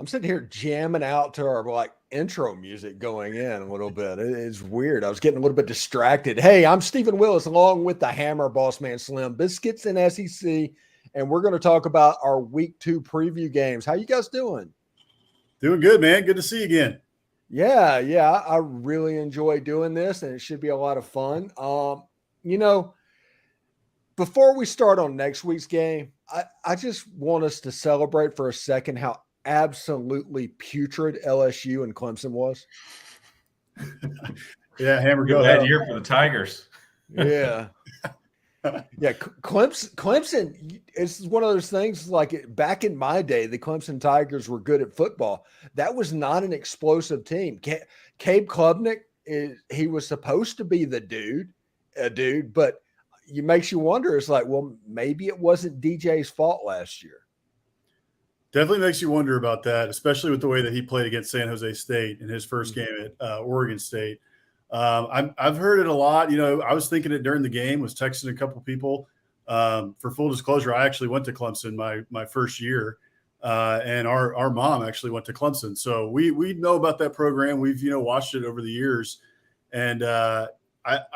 I'm sitting here jamming out to our like intro music going in a little bit. It's weird. I was getting a little bit distracted. Hey, I'm Stephen Willis along with the Hammer Boss Man Slim, Biscuits and SEC, and we're going to talk about our week 2 preview games. How you guys doing? Doing good, man. Good to see you again. Yeah, I really enjoy doing this, and it should be a lot of fun. Before we start on next week's game, I just want us to celebrate for a second how absolutely putrid LSU and Clemson was. Yeah, Hammer, go ahead. Bad year for the Tigers. Yeah. Yeah, Clemson is one of those things like back in my day, the Clemson Tigers were good at football. That was not an explosive team. Cabe Klubnik, he was supposed to be the dude, but it makes you wonder. It's like, well, maybe it wasn't DJ's fault last year. Definitely makes you wonder about that, especially with the way that he played against San Jose State in his first game at Oregon State. I've heard it a lot. I was thinking it during the game, was texting a couple of people. For full disclosure, I actually went to Clemson my first year, and our mom actually went to Clemson. So we know about that program. We've, watched it over the years. And I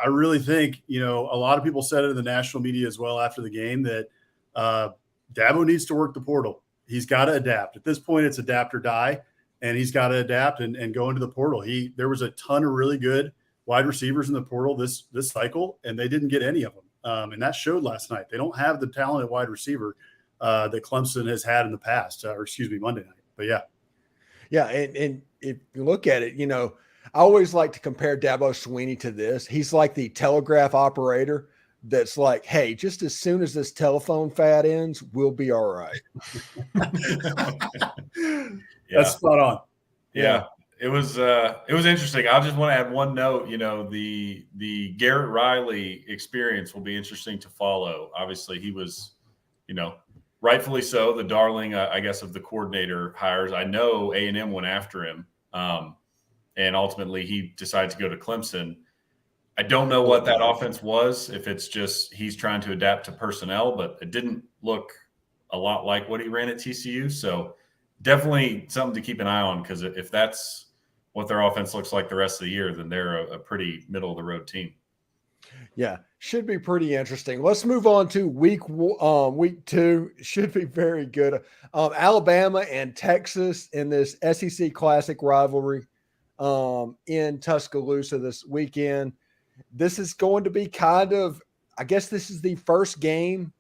really think, a lot of people said it in the national media as well after the game that Dabo needs to work the portal. He's got to adapt. At this point, it's adapt or die, and he's got to adapt and go into the portal. There was a ton of really good wide receivers in the portal this cycle, and they didn't get any of them. And that showed last night. They don't have the talented wide receiver that Clemson has had in the past, Monday night. But yeah. Yeah, and if you look at it, I always like to compare Dabo Swinney to this. He's like the telegraph operator that's like, hey, just as soon as this telephone fad ends, we'll be all right. That's spot on. Yeah. It was interesting. I just want to add one note. The Garrett Riley experience will be interesting to follow. Obviously, he was, rightfully so, the darling, I guess, of the coordinator hires. I know A&M went after him, and ultimately he decided to go to Clemson. I don't know what that offense was, if it's just he's trying to adapt to personnel, but it didn't look a lot like what he ran at TCU. So definitely something to keep an eye on, because if that's what their offense looks like the rest of the year, then they're a pretty middle-of-the-road team. Yeah, should be pretty interesting. Let's move on to week 2. Should be very good. Alabama and Texas in this SEC Classic rivalry in Tuscaloosa this weekend. This is going to be kind of, I guess this is the first game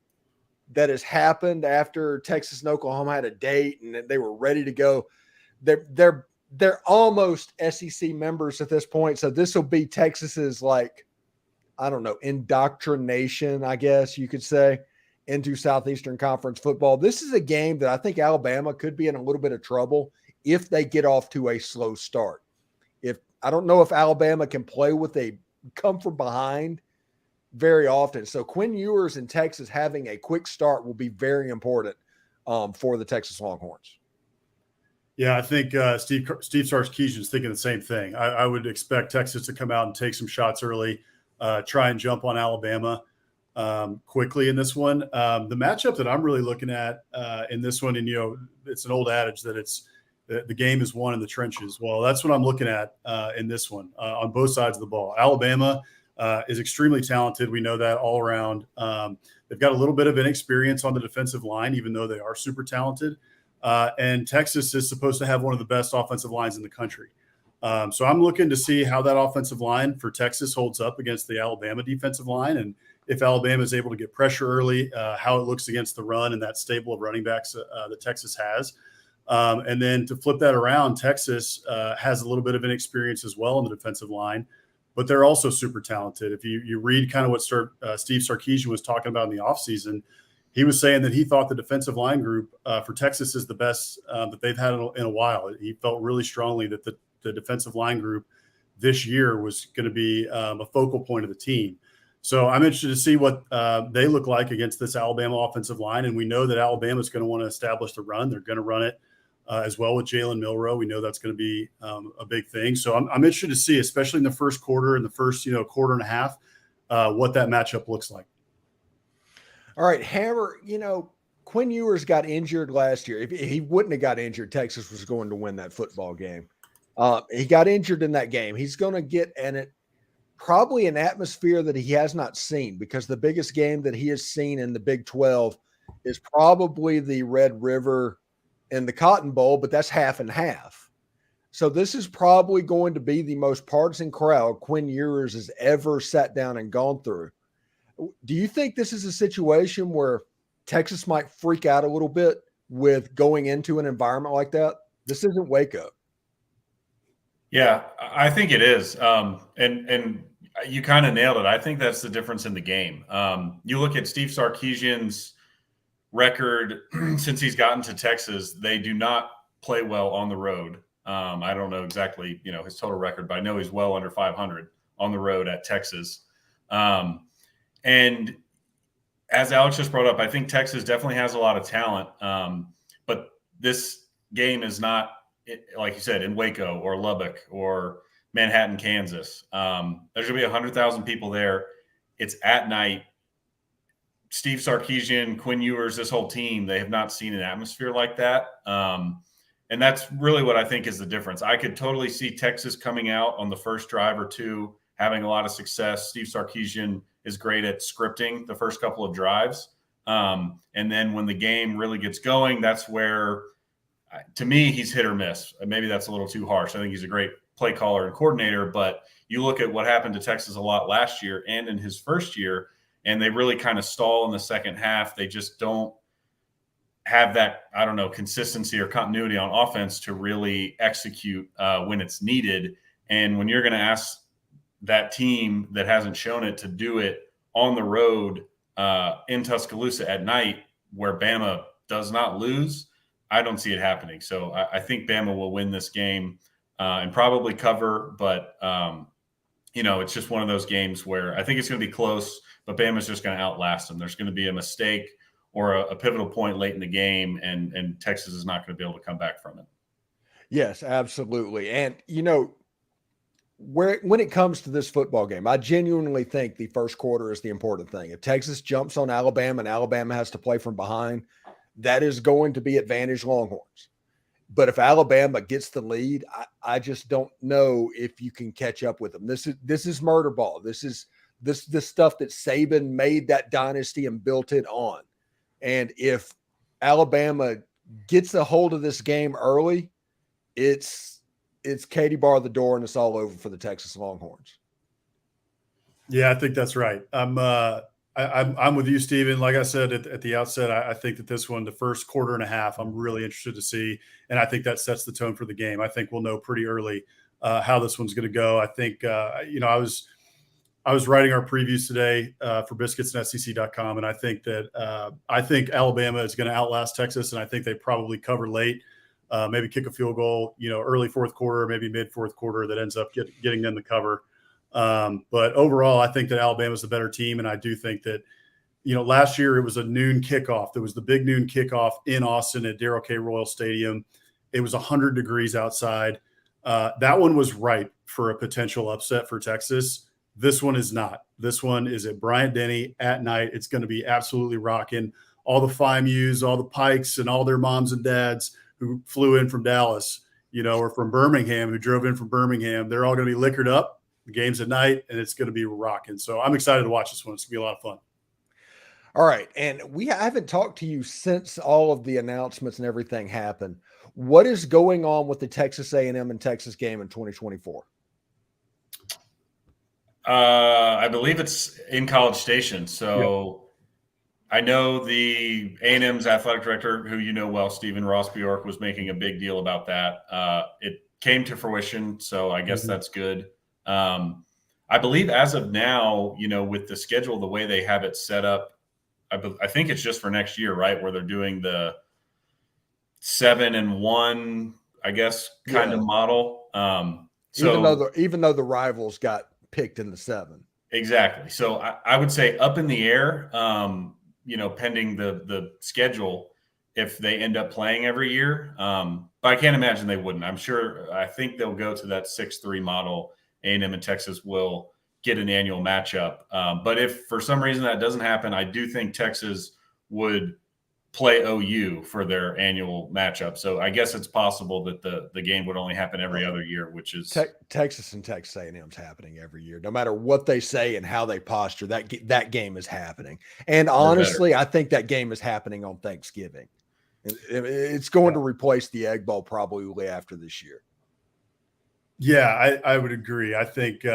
that has happened after Texas and Oklahoma had a date and they were ready to go. They're almost SEC members at this point. So this will be Texas's, indoctrination, I guess you could say, into Southeastern Conference football. This is a game that I think Alabama could be in a little bit of trouble if they get off to a slow start. I don't know if Alabama can play with a come from behind very often. So Quinn Ewers in Texas having a quick start will be very important for the Texas Longhorns. Yeah, I think Steve Sarkisian is thinking the same thing. I would expect Texas to come out and take some shots early, try and jump on Alabama quickly in this one. The matchup that I'm really looking at in this one, and it's an old adage that the game is won in the trenches. Well, that's what I'm looking at in this one on both sides of the ball. Alabama is extremely talented. We know that all around. They've got a little bit of inexperience on the defensive line, even though they are super talented. And Texas is supposed to have one of the best offensive lines in the country. So I'm looking to see how that offensive line for Texas holds up against the Alabama defensive line. And if Alabama is able to get pressure early, how it looks against the run and that stable of running backs that Texas has. And then to flip that around, Texas has a little bit of inexperience as well on the defensive line, but they're also super talented. If you read kind of what Steve Sarkisian was talking about in the offseason, he was saying that he thought the defensive line group for Texas is the best that they've had in a while. He felt really strongly that the defensive line group this year was going to be a focal point of the team. So I'm interested to see what they look like against this Alabama offensive line. And we know that Alabama is going to want to establish the run. They're going to run it as well with Jalen Milroe. We know that's going to be a big thing. So I'm interested to see, especially in the first quarter and the first quarter and a half, what that matchup looks like. All right, Hammer, Quinn Ewers got injured last year. If he wouldn't have got injured, Texas was going to win that football game. He got injured in that game. He's going to get probably an atmosphere that he has not seen, because the biggest game that he has seen in the Big 12 is probably the Red River and the Cotton Bowl, but that's half and half. So this is probably going to be the most partisan crowd Quinn Ewers has ever sat down and gone through. Do you think this is a situation where Texas might freak out a little bit with going into an environment like that? This isn't Waco. Yeah, I think it is. And you kind of nailed it. I think that's the difference in the game. You look at Steve Sarkisian's record since he's gotten to Texas, they do not play well on the road. I don't know exactly, his total record, but I know he's well under 500 on the road at Texas. And as Alex just brought up, I think Texas definitely has a lot of talent. But this game is not, like you said, in Waco or Lubbock or Manhattan, Kansas. There's going to be 100,000 people there. It's at night. Steve Sarkisian, Quinn Ewers, this whole team, they have not seen an atmosphere like that. And that's really what I think is the difference. I could totally see Texas coming out on the first drive or two, having a lot of success. Steve Sarkisian is great at scripting the first couple of drives. And then when the game really gets going, that's where, to me, he's hit or miss. Maybe that's a little too harsh. I think he's a great play caller and coordinator, but you look at what happened to Texas a lot last year and in his first year, and they really kind of stall in the second half. They just don't have that, consistency or continuity on offense to really execute when it's needed. And when you're going to ask that team that hasn't shown it to do it on the road in Tuscaloosa at night, where Bama does not lose, I don't see it happening. So I think Bama will win this game and probably cover, but it's just one of those games where I think it's going to be close, but Bama's just going to outlast them. There's going to be a mistake or a pivotal point late in the game, and Texas is not going to be able to come back from it. Yes, absolutely. And, when it comes to this football game, I genuinely think the first quarter is the important thing. If Texas jumps on Alabama and Alabama has to play from behind, that is going to be advantage Longhorns. But if Alabama gets the lead, I just don't know if you can catch up with them. This is murder ball. This is the stuff that Saban made that dynasty and built it on. And if Alabama gets a hold of this game early, it's Katie bar the door and it's all over for the Texas Longhorns. Yeah, I think that's right. I'm with you, Steven. Like I said at the outset, I think that this one, the first quarter and a half, I'm really interested to see. And I think that sets the tone for the game. I think we'll know pretty early how this one's going to go. I think, I was writing our previews today for Biscuits and SEC.com, and I think that Alabama is going to outlast Texas, and I think they probably cover late, maybe kick a field goal, early fourth quarter, maybe mid fourth quarter that ends up getting them the cover. But overall, I think that Alabama is the better team, and I do think that, last year it was a noon kickoff. There was the big noon kickoff in Austin at Darrell K. Royal Stadium. It was 100 degrees outside. That one was ripe for a potential upset for Texas. This one is not. This one is at Bryant-Denny at night. It's going to be absolutely rocking. All the FIMUs, all the Pikes, and all their moms and dads who flew in from Dallas, or from Birmingham, who drove in from Birmingham, they're all going to be liquored up. The game's at night, and it's going to be rocking. So I'm excited to watch this one. It's going to be a lot of fun. All right. And I haven't talked to you since all of the announcements and everything happened. What is going on with the Texas A&M and Texas game in 2024? I Bleav it's in College Station. So yeah. I know the A&M's athletic director, who well, Stephen Ross Bjork, was making a big deal about that. It came to fruition, so I guess that's good. I Bleav as of now, with the schedule, the way they have it set up, I think it's just for next year, right, where they're doing the 7-1, I guess, kind of model. So even though the rivals got picked in the 7. Exactly. So I would say up in the air, pending the schedule, if they end up playing every year. But I can't imagine they wouldn't. I think they'll go to that 6-3 model. A&M and Texas will get an annual matchup. But if for some reason that doesn't happen, I do think Texas would play OU for their annual matchup. So I guess it's possible that the game would only happen every other year, which is Texas and Texas A&M's happening every year. No matter what they say and how they posture, that game is happening. And honestly, I think that game is happening on Thanksgiving. It's going to replace the Egg Bowl probably after this year. Yeah, I would agree. I think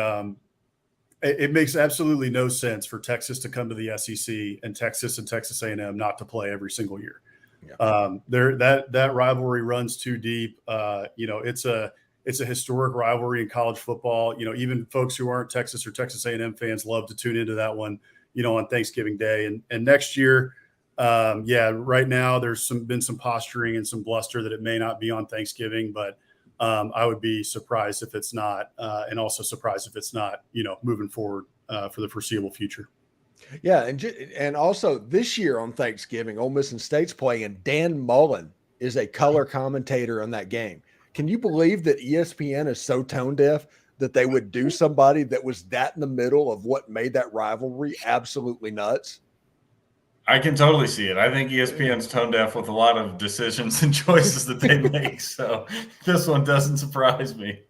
it makes absolutely no sense for Texas to come to the SEC and Texas A&M not to play every single year. Yeah. That rivalry runs too deep. It's a historic rivalry in college football. Even folks who aren't Texas or Texas A&M fans love to tune into that one, on Thanksgiving Day. And next year, right now there's been some posturing and some bluster that it may not be on Thanksgiving, but I would be surprised if it's not, and also surprised if it's not, moving forward for the foreseeable future. Yeah, and also this year on Thanksgiving, Ole Miss and State's playing, and Dan Mullen is a color commentator on that game. Can you believe that ESPN is so tone deaf that they would do somebody that was that in the middle of what made that rivalry absolutely nuts? I can totally see it. I think ESPN's tone deaf with a lot of decisions and choices that they make. So this one doesn't surprise me.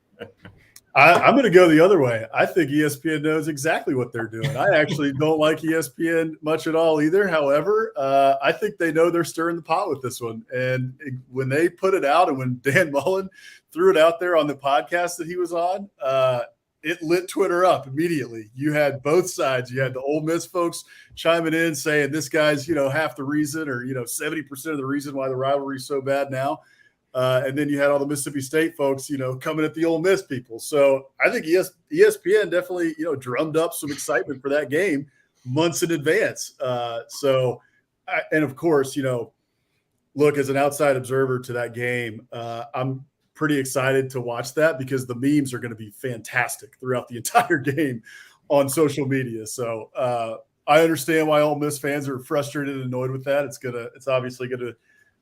I'm going to go the other way. I think ESPN knows exactly what they're doing. I actually don't like ESPN much at all either. However, I think they know they're stirring the pot with this one. And when they put it out and when Dan Mullen threw it out there on the podcast that he was on, it lit Twitter up immediately. You had both sides. You had the Ole Miss folks chiming in saying this guy's, half the reason or, 70% of the reason why the rivalry is so bad now. And then you had all the Mississippi State folks, coming at the Ole Miss people. So I think ESPN definitely, drummed up some excitement for that game months in advance. And of course, look, as an outside observer to that game, I'm pretty excited to watch that because the memes are going to be fantastic throughout the entire game on social media. So I understand why Ole Miss fans are frustrated and annoyed with that. It's obviously going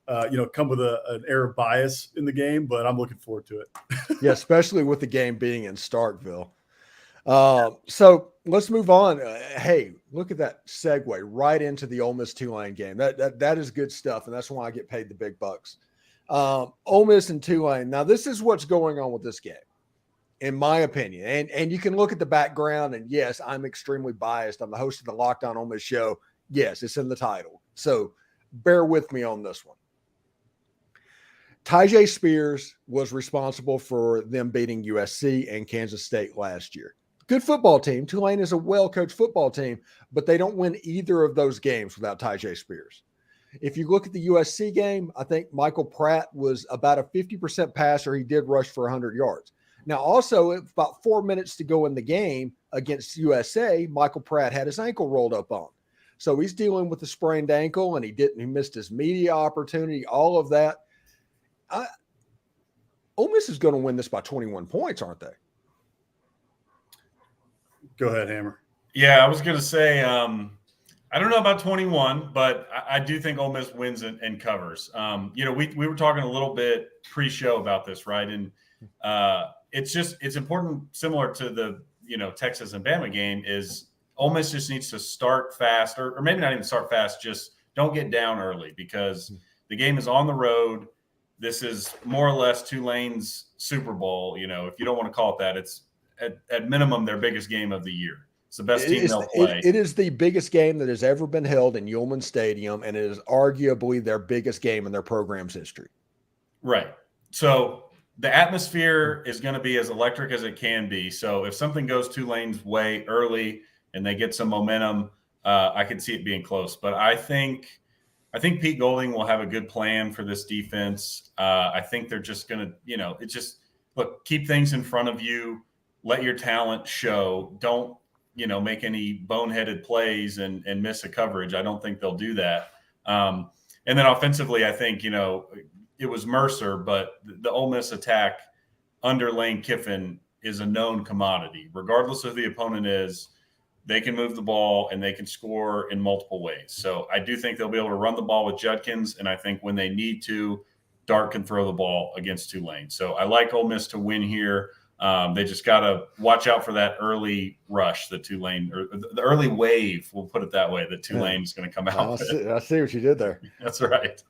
to come with an air of bias in the game, but I'm looking forward to it. Yeah, especially with the game being in Starkville. So let's move on. Hey, look at that segue right into the Ole Miss Tulane game. That is good stuff, and that's why I get paid the big bucks. Ole Miss and Tulane. Now, this is what's going on with this game, in my opinion. And you can look at the background, and yes, I'm extremely biased. I'm the host of the Locked On Ole Miss show. Yes, it's in the title. So bear with me on this one. Tyjae Spears was responsible for them beating USC and Kansas State last year. Good football team. Tulane is a well-coached football team, but they don't win either of those games without Tyjae Spears. If you look at the USC game, I think Michael Pratt was about a 50% passer. He did rush for 100 yards. Now, also, about 4 minutes to go in the game against USA, Michael Pratt had his ankle rolled up on. So he's dealing with a sprained ankle, and he missed his media opportunity, all of that. Ole Miss is going to win this by 21 points, aren't they? Go ahead, Hammer. Yeah, I was going to say, I don't know about 21, but I do think Ole Miss wins and covers. We were talking a little bit pre-show about this, right? And it's important, similar to the Texas and Bama game, is Ole Miss just needs to start fast, or maybe not even start fast, just don't get down early because the game is on the road. This is more or less Tulane's Super Bowl. If you don't want to call it that, it's at minimum their biggest game of the year. It's the best team they'll play. It is the biggest game that has ever been held in Ullman Stadium, and it is arguably their biggest game in their program's history. Right. So the atmosphere is going to be as electric as it can be. So if something goes Tulane's way early and they get some momentum, I can see it being close. But I think Pete Golding will have a good plan for this defense. I think they're just going to, keep things in front of you, let your talent show. Don't, make any boneheaded plays and miss a coverage. I don't think they'll do that. And then offensively, I think, it was Mercer, but the Ole Miss attack under Lane Kiffin is a known commodity. Regardless of who the opponent is, they can move the ball and they can score in multiple ways. So I do think they'll be able to run the ball with Judkins, and I think when they need to, Dart can throw the ball against Tulane. So I like Ole Miss to win here. They just got to watch out for that early rush that Tulane, or the early wave, we'll put it that way, that Tulane is going to come out with. I see what you did there. That's right.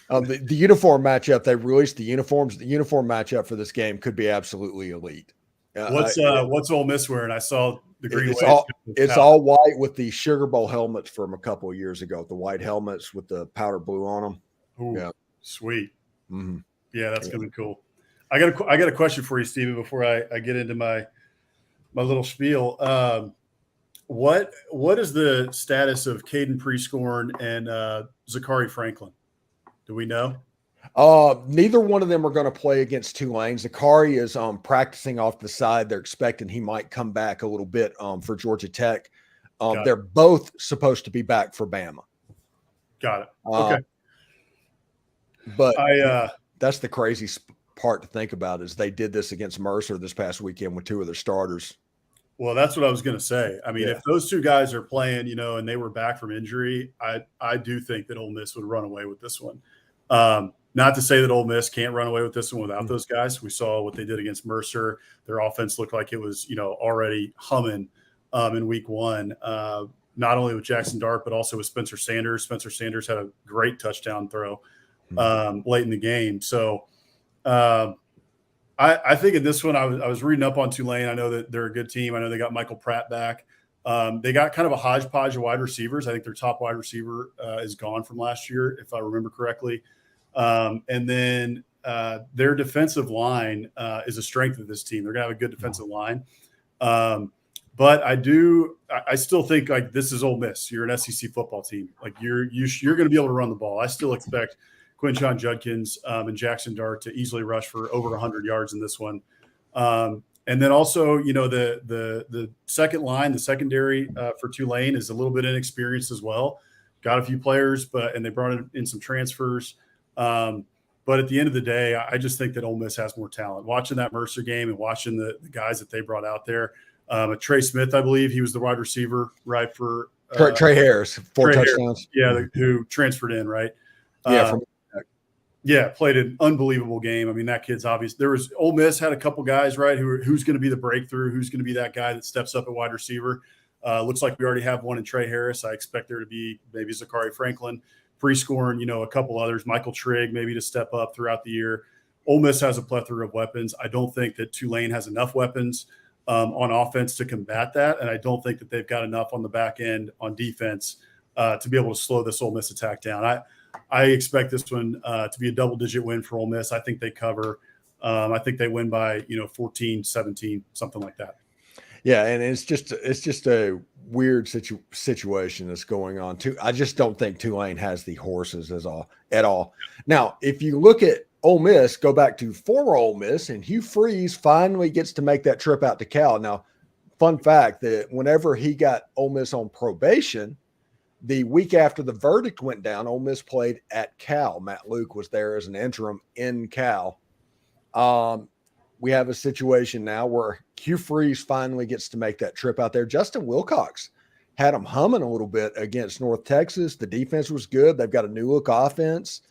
The uniform matchup, they released the uniforms. The uniform matchup for this game could be absolutely elite. What's Ole Miss wearing? I saw the green. It's all white with the Sugar Bowl helmets from a couple of years ago. The white helmets with the powder blue on them. Ooh, yeah, sweet. Mm-hmm. Yeah, that's gonna be cool. I got a question for you, Steven, before I get into my little spiel. What is the status of Caden Prescorn and Zachary Franklin? Do we know? Neither one of them are going to play against Tulane. Zachary is practicing off the side. They're expecting he might come back a little bit for Georgia Tech. They're both supposed to be back for Bama. Got it. Okay. But that's the crazy part to think about is they did this against Mercer this past weekend with two of their starters. Well, that's what I was going to say. I mean, if those two guys are playing, and they were back from injury, I do think that Ole Miss would run away with this one. Not to say that Ole Miss can't run away with this one without those guys. We saw what they did against Mercer. Their offense looked like it was, already humming in week one, not only with Jackson Dart, but also with Spencer Sanders. Spencer Sanders had a great touchdown throw late in the game. So I think in this one, I was reading up on Tulane. I know that they're a good team. I know they got Michael Pratt back. They got kind of a hodgepodge of wide receivers. I think their top wide receiver is gone from last year, if I remember correctly. And then their defensive line is a strength of this team. They're going to have a good defensive line. But I still think like this is Ole Miss. You're an SEC football team. Like you're going to be able to run the ball. I still expect Quinshon Judkins and Jackson Dart to easily rush for over 100 yards in this one. And then also, the second line, the secondary for Tulane is a little bit inexperienced as well. Got a few players, and they brought in some transfers. But at the end of the day, I just think that Ole Miss has more talent. Watching that Mercer game and watching the guys that they brought out there, Trey Smith, I believe he was the wide receiver, right? For Trey Harris, 4 touchdowns. Who transferred in, right? Yeah, played an unbelievable game. I mean, that kid's obvious. Ole Miss had a couple guys, right? Who's going to be the breakthrough? Who's going to be that guy that steps up at wide receiver? Looks like we already have one in Trey Harris. I expect there to be maybe Zachary Franklin, Prescorn, a couple others, Michael Trigg, maybe to step up throughout the year. Ole Miss has a plethora of weapons. I don't think that Tulane has enough weapons on offense to combat that, and I don't think that they've got enough on the back end on defense to be able to slow this Ole Miss attack down. I expect this one to be a double-digit win for Ole Miss. I think they cover. I think they win by 14, 17, something like that. Yeah, and it's just a weird situation that's going on too. I just don't think Tulane has the horses at all. Now, if you look at Ole Miss, go back to former Ole Miss, and Hugh Freeze finally gets to make that trip out to Cal. Now, fun fact that whenever he got Ole Miss on probation, the week after the verdict went down, Ole Miss played at Cal. Matt Luke was there as an interim in Cal. We have a situation now where Hugh Freeze finally gets to make that trip out there. Justin Wilcox had them humming a little bit against North Texas. The defense was good. They've got a new look offense.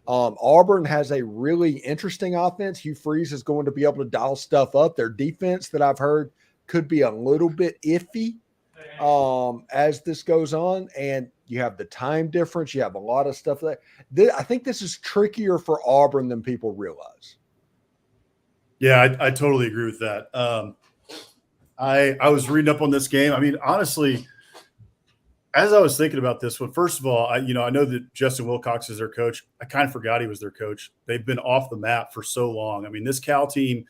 Auburn has a really interesting offense. Hugh Freeze is going to be able to dial stuff up. Their defense that I've heard could be a little bit iffy as this goes on. And you have the time difference. You have a lot of stuff there. I think this is trickier for Auburn than people realize. Yeah, I totally agree with that. I was reading up on this game. I mean, honestly, as I was thinking about this one, first of all, I know that Justin Wilcox is their coach. I kind of forgot he was their coach. They've been off the map for so long. I mean, this Cal team,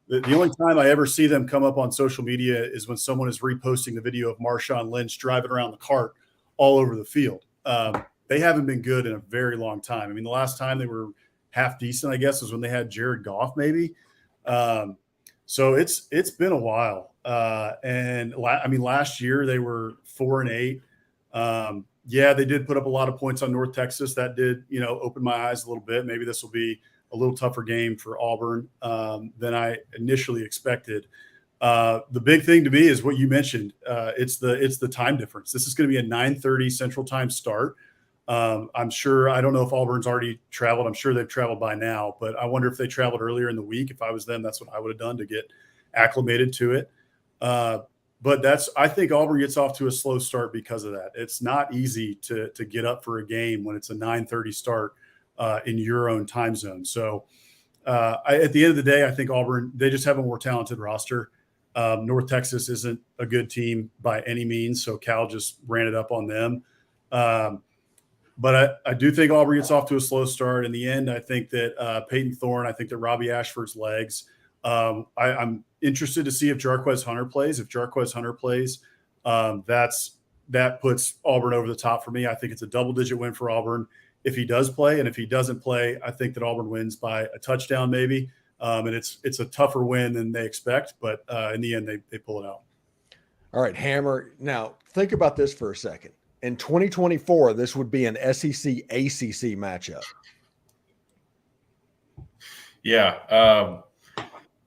the only time I ever see them come up on social media is when someone is reposting the video of Marshawn Lynch driving around the cart all over the field. They haven't been good in a very long time. I mean, the last time they were half decent, I guess, was when they had Jared Goff, maybe. So it's been a while. And last year they were 4-8. Yeah, they did put up a lot of points on North Texas. That did, open my eyes a little bit. Maybe this will be a little tougher game for Auburn than I initially expected. The big thing to me is what you mentioned. It's the time difference. This is going to be a 9:30 Central Time start. I'm sure, I don't know if Auburn's already traveled. I'm sure they've traveled by now, but I wonder if they traveled earlier in the week. If I was them, that's what I would have done to acclimated to it. But I think Auburn gets off to a slow start because of that. It's not easy to get up for a game when it's a 9:30 start in your own time zone. So at the end of the day, I think Auburn, they just have a more talented roster. North Texas isn't a good team by any means, so Cal just ran it up on them. But I do think Auburn gets off to a slow start. In the end, I think that Peyton Thorne, I think that Robbie Ashford's legs. I'm interested to see if Jarquez Hunter plays. If Jarquez Hunter plays, that puts Auburn over the top for me. I think it's a double-digit win for Auburn if he does play. And if he doesn't play, I think that Auburn wins by a touchdown maybe. And it's a tougher win than they expect, but in the end, they pull it out. All right, Hammer. Now, think about this for a second. In 2024, this would be an SEC-ACC matchup. Yeah,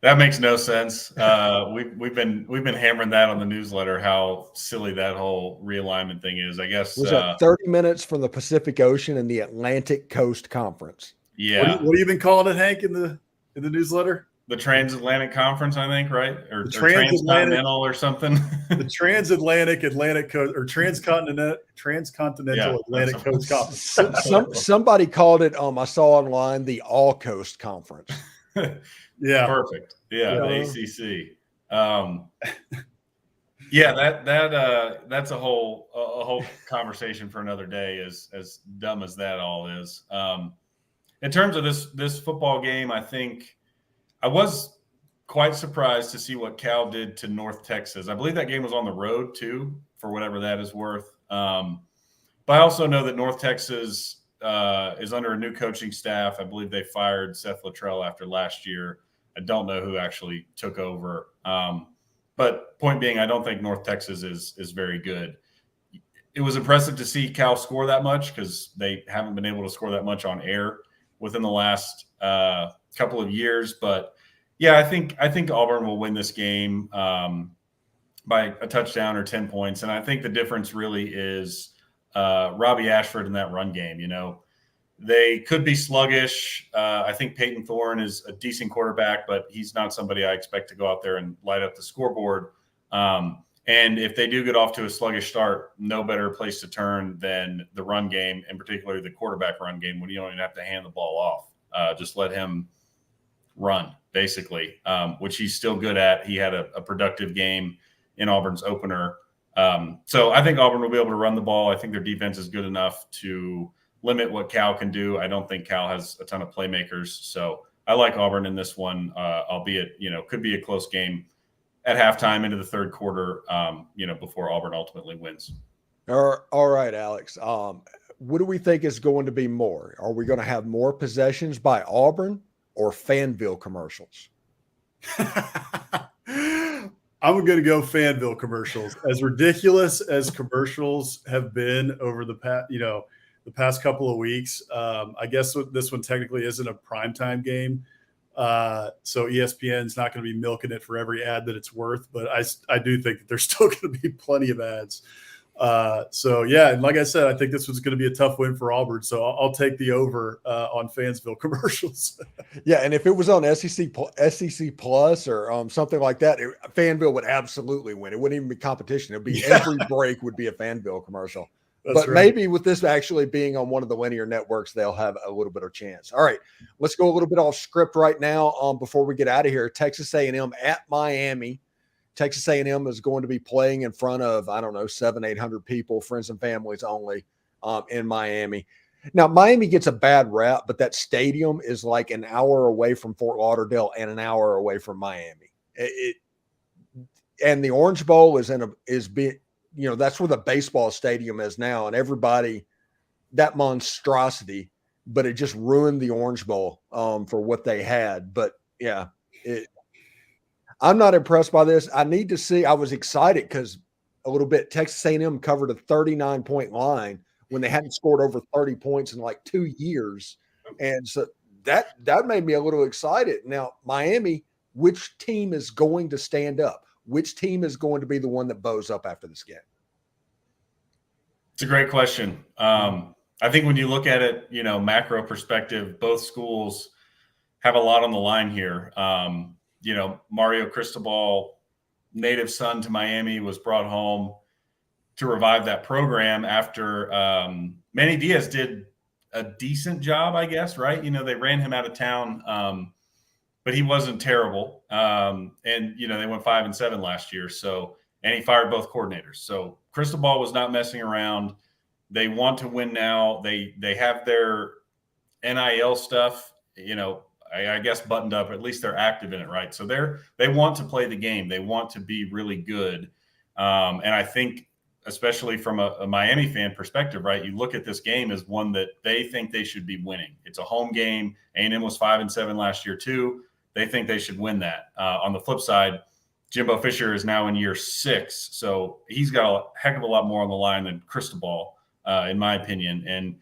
that makes no sense. We've been hammering that on the newsletter, how silly that whole realignment thing is. I guess was that 30 minutes from the Pacific Ocean and the Atlantic Coast Conference. Yeah. What have you been calling it, Hank, in the newsletter? The Transatlantic Conference, I think, right? Or Transcontinental or something. The Transatlantic Atlantic Coast or Transcontinental Atlantic Coast Conference. Somebody called it. I saw online the All Coast Conference. Yeah, perfect. Yeah, the ACC. That's a whole conversation for another day. As dumb as that all is. In terms of this football game, I think I was quite surprised to see what Cal did to North Texas. I Bleav that game was on the road too, for whatever that is worth. But I also know that North Texas is under a new coaching staff. I Bleav they fired Seth Luttrell after last year. I don't know who actually took over. But point being, I don't think North Texas is very good. It was impressive to see Cal score that much because they haven't been able to score that much on air within the last couple of years. But yeah, I think Auburn will win this game by a touchdown or 10 points. And I think the difference really is Robbie Ashford in that run game. You know, they could be sluggish. I think Peyton Thorne is a decent quarterback, but he's not somebody I expect to go out there and light up the scoreboard. And if they do get off to a sluggish start, no better place to turn than the run game, and particularly the quarterback run game, when you don't even have to hand the ball off. Just let him run, basically, which he's still good at. He had a productive game in Auburn's opener. So I think Auburn will be able to run the ball. I think their defense is good enough to limit what Cal can do. I don't think Cal has a ton of playmakers. So I like Auburn in this one, albeit, could be a close game at halftime into the third quarter, before Auburn ultimately wins. All right, Alex. What do we think is going to be more? Are we going to have more possessions by Auburn or Fanville commercials? I'm going to go Fanville commercials. As ridiculous as commercials have been over the past couple of weeks, I guess this one technically isn't a primetime game. So ESPN's not going to be milking it for every ad that it's worth, but I do think that there's still going to be plenty of ads. And like I said, I think this was going to be a tough win for Auburn. So I'll take the over on Fansville commercials. Yeah, and if it was on SEC Plus or something like that, Fanville would absolutely win. It wouldn't even be competition. It'd be every break would be a Fanville commercial. But right. Maybe with this actually being on one of the linear networks, they'll have a little bit of chance. All right, let's go a little bit off script right now before we get out of here. Texas A&M at Miami. Texas A&M is going to be playing in front of, 700-800 people, friends and families only in Miami. Now, Miami gets a bad rap, but that stadium is like an hour away from Fort Lauderdale and an hour away from Miami. And the Orange Bowl that's where the baseball stadium is now, and everybody, that monstrosity, but it just ruined the Orange Bowl for what they had. But yeah, I'm not impressed by this. I need to see. I was excited because a little bit Texas A&M covered a 39-point line when they hadn't scored over 30 points in like 2 years, and so that made me a little excited. Now, Miami, which team is going to stand up? Which team is going to be the one that bows up after this game? It's a great question. I think when you look at it, macro perspective, both schools have a lot on the line here. Mario Cristobal, native son to Miami, was brought home to revive that program after Manny Diaz did a decent job, I guess, right? They ran him out of town, but he wasn't terrible. And they went 5-7 last year. So, and he fired both coordinators. So Cristobal was not messing around. They want to win now. They have their NIL stuff, I guess buttoned up. At least they're active in it, right? So they want to play the game. They want to be really good. And I think, especially from a Miami fan perspective, right? You look at this game as one that they think they should be winning. It's a home game. A&M was 5-7 last year too. They think they should win that. On the flip side, Jimbo Fisher is now in year 6, so he's got a heck of a lot more on the line than Cristobal, in my opinion. And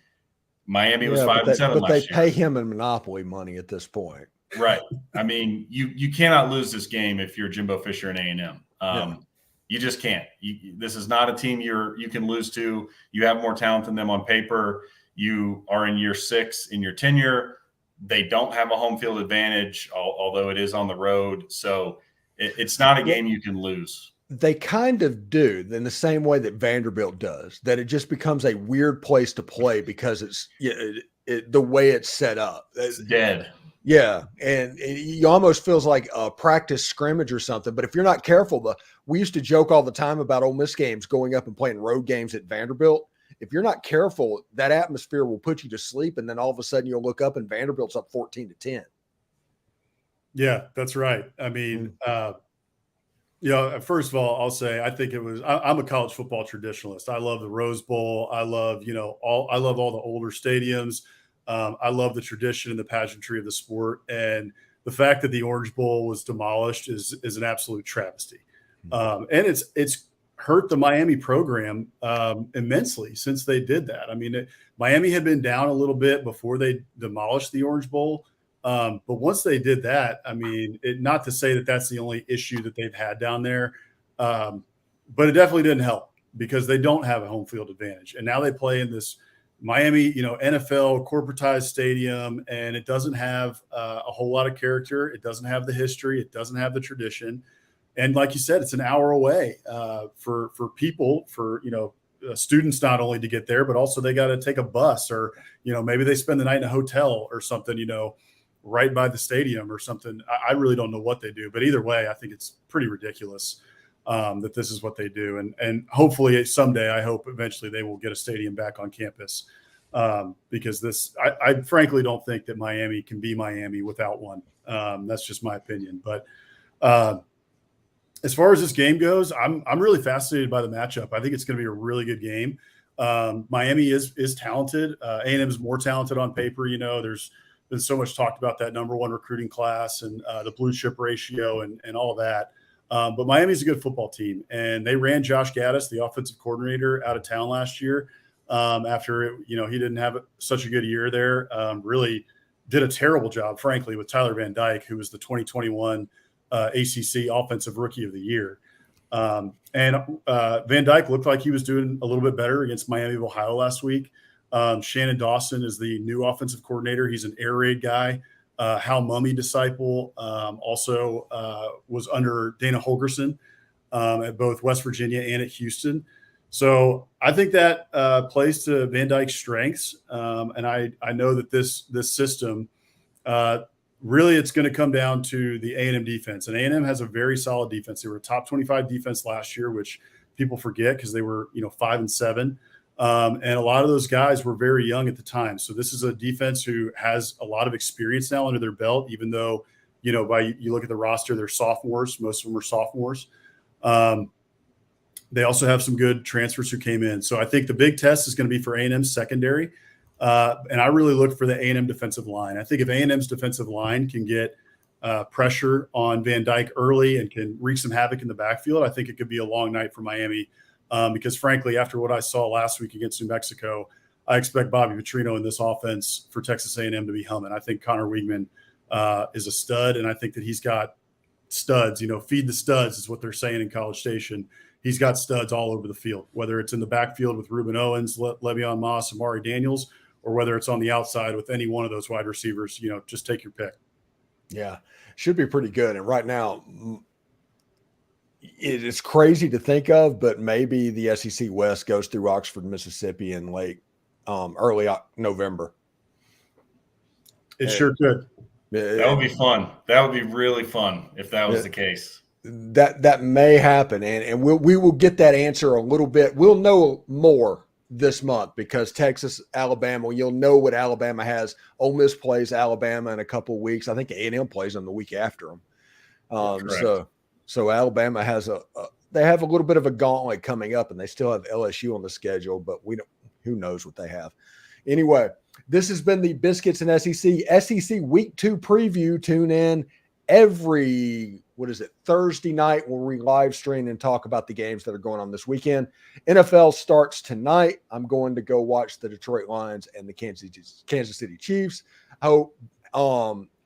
Miami was 5-7 last year. But they pay him in monopoly money at this point. Right. I mean, you cannot lose this game if you're Jimbo Fisher and A&M. You just can't. This is not a team you can lose to. You have more talent than them on paper. You are in year 6 in your tenure. They don't have a home field advantage, although it is on the road. So it's not a game you can lose. They kind of do in the same way that Vanderbilt does, that it just becomes a weird place to play because it's the way it's set up. It's dead. Yeah, and it almost feels like a practice scrimmage or something. But if you're not careful, we used to joke all the time about Ole Miss games going up and playing road games at Vanderbilt. If you're not careful, that atmosphere will put you to sleep, and then all of a sudden you'll look up and Vanderbilt's up 14-10. Yeah, that's right. I mean, first of all, I'll say I think I'm a college football traditionalist. I love the Rose Bowl. I love I love all the older stadiums. I love the tradition and the pageantry of the sport, and the fact that the Orange Bowl was demolished is an absolute travesty. And it's hurt the Miami program immensely since they did that. I mean, Miami had been down a little bit before they demolished the Orange Bowl. But once they did that, I mean, not to say that that's the only issue that they've had down there, but it definitely didn't help because they don't have a home field advantage. And now they play in this Miami, NFL corporatized stadium, and it doesn't have a whole lot of character. It doesn't have the history. It doesn't have the tradition. And like you said, it's an hour away for people, for students not only to get there, but also they got to take a bus or maybe they spend the night in a hotel or something, right by the stadium or something. I really don't know what they do, but either way, I think it's pretty ridiculous that this is what they do. And hopefully someday, I hope eventually they will get a stadium back on campus because I frankly don't think that Miami can be Miami without one. That's just my opinion. But as far as this game goes, I'm really fascinated by the matchup. I think it's going to be a really good game. Miami is talented. A&M is more talented on paper. There's been so much talked about that number 1 recruiting class and the blue chip ratio and all of that. But Miami's a good football team, and they ran Josh Gaddis, the offensive coordinator, out of town last year after he didn't have such a good year there. Really did a terrible job, frankly, with Tyler Van Dyke, who was the 2021 ACC Offensive Rookie of the Year. And Van Dyke looked like he was doing a little bit better against Miami of Ohio last week. Shannon Dawson is the new offensive coordinator. He's an air raid guy. Hal Mummy disciple, also was under Dana Holgerson at both West Virginia and at Houston. So I think that plays to Van Dyke's strengths. And I know that this system, really it's going to come down to the A&M defense. And A&M has a very solid defense. They were a top 25 defense last year, which people forget because they were 5-7. And a lot of those guys were very young at the time. So this is a defense who has a lot of experience now under their belt, even though, you look at the roster, they're sophomores. Most of them are sophomores. They also have some good transfers who came in. So I think the big test is going to be for A&M's secondary. And I really look for the A&M defensive line. I think if A&M's defensive line can get pressure on Van Dyke early and can wreak some havoc in the backfield, I think it could be a long night for Miami. Because frankly, after what I saw last week against New Mexico, I expect Bobby Petrino in this offense for Texas A&M to be humming. I think Connor Weigman is a stud, and I think that he's got studs. Feed the studs is what they're saying in College Station. He's got studs all over the field, whether it's in the backfield with Reuben Owens, Le'Veon Moss, Amari Daniels, or whether it's on the outside with any one of those wide receivers. Just take your pick. Yeah, should be pretty good. And right now, it is crazy to think of, but maybe the SEC West goes through Oxford, Mississippi in early November. It sure could. That would be fun. That would be really fun if that was the case. That may happen, and we will get that answer a little bit. We'll know more this month because Texas, Alabama. You'll know what Alabama has. Ole Miss plays Alabama in a couple of weeks. I think A&M plays them the week after them. So Alabama has they have a little bit of a gauntlet coming up, and they still have LSU on the schedule, but who knows what they have. Anyway, this has been the Biscuits and SEC Week 2 preview. Tune in every Thursday night when we live stream and talk about the games that are going on this weekend. NFL starts tonight. I'm going to go watch the Detroit Lions and the Kansas City Chiefs. I hope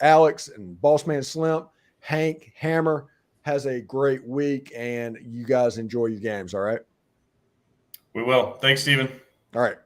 Alex and Bossman Slim, Hank, Hammer has a great week, and you guys enjoy your games, all right? We will. Thanks, Steven. All right.